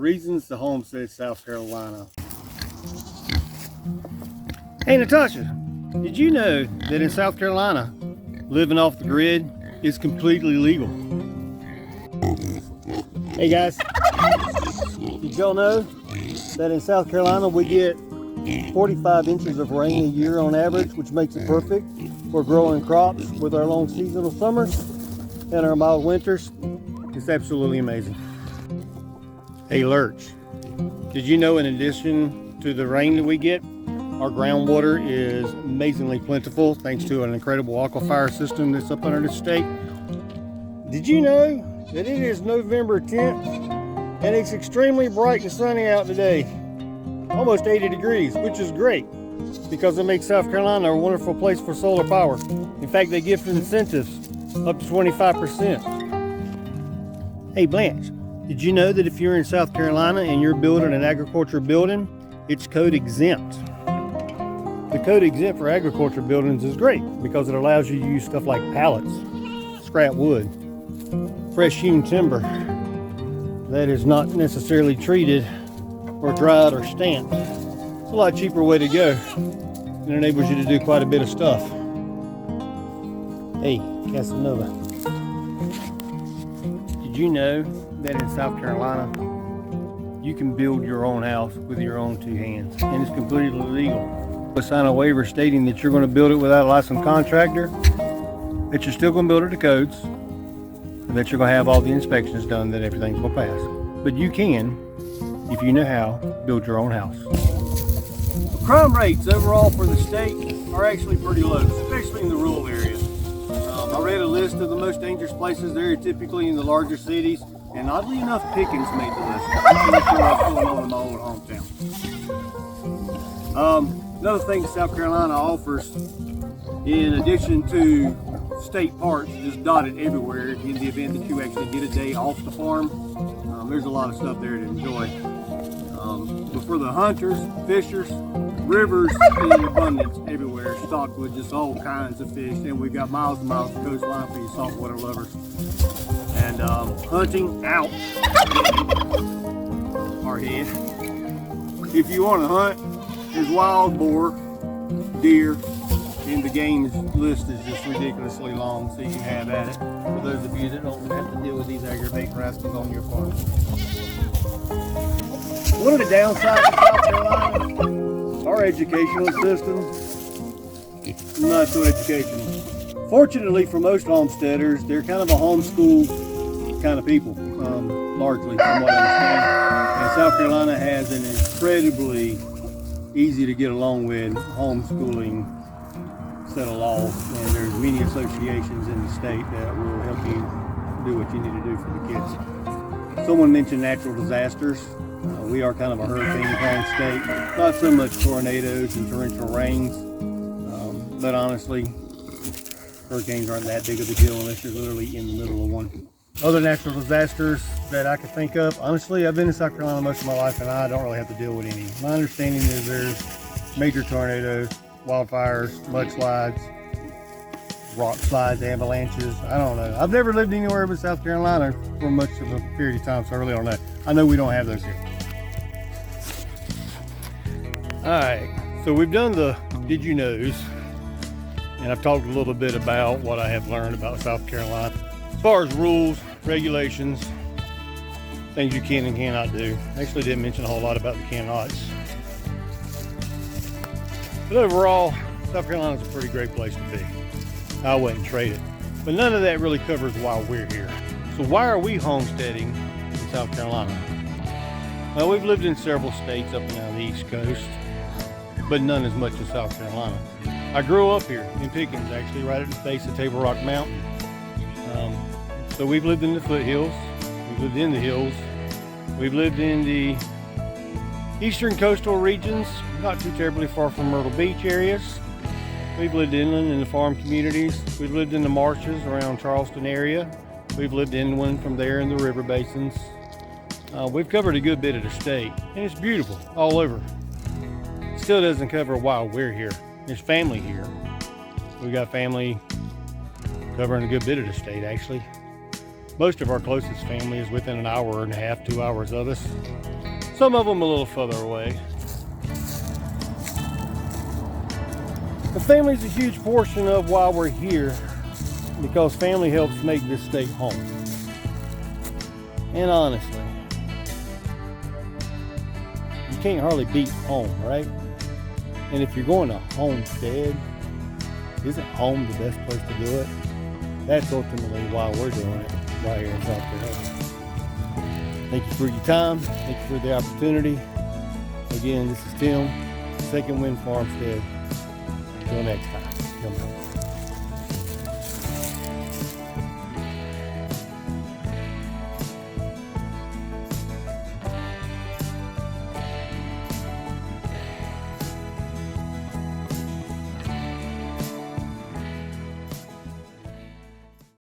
reasons to homestead South Carolina. Hey Natasha, did you know that in South Carolina, living off the grid is completely legal? Hey guys, did y'all know that in South Carolina we get 45 inches of rain a year on average, which makes it perfect for growing crops with our long seasonal summers and our mild winters? It's absolutely amazing. Hey Lurch, did you know in addition to the rain that we get, our groundwater is amazingly plentiful thanks to an incredible aquifer system that's up under the state? Did you know that it is November 10th and it's extremely bright and sunny out today? Almost 80 degrees, which is great because it makes South Carolina a wonderful place for solar power. In fact, they give incentives up to 25%. Hey Blanche, did you know that if you're in South Carolina and you're building an agriculture building, it's code exempt? The code exempt for agriculture buildings is great because it allows you to use stuff like pallets, scrap wood, fresh hewn timber that is not necessarily treated or dried or stamped. It's a lot cheaper way to go. It enables you to do quite a bit of stuff. Hey, Casanova, did you know that in South Carolina you can build your own house with your own two hands and it's completely legal? Sign a waiver stating that you're going to build it without a licensed contractor, that you're still going to build it to codes, and that you're going to have all the inspections done, that everything's going to pass. But you can, if you know how, build your own house. Crime rates overall for the state are actually pretty low, especially in the rural areas. I read a list of the most dangerous places. They're typically in the larger cities, and oddly enough, Pickens made the list. I'm not sure what's going on in my old hometown. Another thing South Carolina offers, in addition to state parks just dotted everywhere in the event that you actually get a day off the farm, there's a lot of stuff there to enjoy. But for the hunters, fishers, rivers in abundance everywhere, stocked with just all kinds of fish, and we've got miles and miles of coastline for you saltwater lovers. And hunting out our head. If you want to hunt, there's wild boar, deer, and the game's list is just ridiculously long, so you can have at it. For those of you that don't have to deal with these aggravating rascals on your farm. One of the downsides of South Carolina, our educational system, not so educational. Fortunately for most homesteaders, they're kind of a homeschool kind of people, largely from what I understand. And South Carolina has an incredibly easy to get along with homeschooling set of laws, and there's many associations in the state that will help you do what you need to do for the kids. Someone mentioned natural disasters. We are kind of a hurricane-prone state, not so much tornadoes and torrential rains, but honestly, hurricanes aren't that big of a deal unless you're literally in the middle of one. Other natural disasters that I can think of, honestly, I've been in South Carolina most of my life and I don't really have to deal with any. My understanding is there's major tornadoes, wildfires, mudslides, rock slides, avalanches. I don't know. I've never lived anywhere but South Carolina for much of a period of time, so I really don't know. I know we don't have those here. Alright, so we've done the did you knows, and I've talked a little bit about what I have learned about South Carolina. As far as rules, regulations, things you can and cannot do. I actually didn't mention a whole lot about the cannots. But overall, South Carolina is a pretty great place to be. I wouldn't trade it. But none of that really covers why we're here. So why are we homesteading in South Carolina? Well, we've lived in several states up and down the East Coast, but none as much as South Carolina. I grew up here in Pickens, actually, right at the base of Table Rock Mountain. So we've lived in the foothills, we've lived in the hills, we've lived in the eastern coastal regions, not too terribly far from Myrtle Beach areas. We've lived inland in the farm communities. We've lived in the marshes around Charleston area. We've lived inland from there in the river basins. We've covered a good bit of the state, and it's beautiful all over. Still doesn't cover why we're here. There's family here. We got family covering a good bit of the state, actually. Most of our closest family is within an hour and a half, 2 hours of us. Some of them a little further away. The family is a huge portion of why we're here, because family helps make this state home. And honestly, you can't hardly beat home, right? And if you're going to Homestead, isn't home the best place to do it? That's ultimately why we're doing it right here in South Carolina. Thank you for your time. Thank you for the opportunity. Again, this is Tim, Second Wind Farmstead. Until next time.